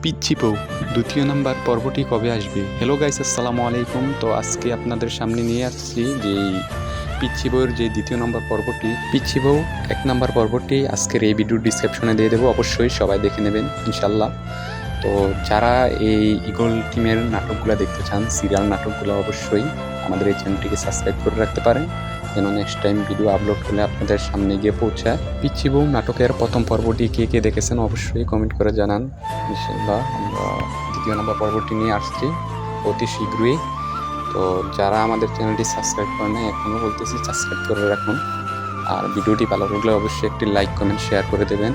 পিচ্ছি বউ দ্বিতীয় নাম্বার পর্বটি কবে আসবে? হ্যালো গাইস, আসসালামু আলাইকুম। তো আজকে আপনাদের সামনে নিয়ে আসছি যে পিচ্ছি বউয়ের যে দ্বিতীয় নম্বর পর্বটি, পিচ্ছি বউ 1 নাম্বার পর্বটি আজকের এই ভিডিওর ডিসক্রিপশনে দিয়ে দেবো। অবশ্যই সবাই দেখে নেবেন ইনশাল্লাহ। তো যারা এই ঈগল টিমের নাটকগুলো দেখতে চান, সিরিয়াল নাটকগুলো, অবশ্যই আমাদের এই চ্যানেলটিকে সাবস্ক্রাইব করে রাখতে পারেন, যেন নেক্সট টাইম ভিডিও আপলোড করলে আপনাদের সামনে গিয়ে পৌঁছায়। পিচ্ছি বউ নাটকের প্রথম পর্বটি কে কে দেখেছেন অবশ্যই কমেন্ট করে জানান। ইনশাল্লাহ আমরা দ্বিতীয় নম্বর পর্বটি নিয়ে আসছি অতি শীঘ্রই। তো যারা আমাদের চ্যানেলটি সাবস্ক্রাইব করে নেয়, এখনও বলতেছি সাবস্ক্রাইব করে রাখুন। আর ভিডিওটি ভালো লাগলে অবশ্যই একটি লাইক, কমেন্ট, শেয়ার করে দেবেন।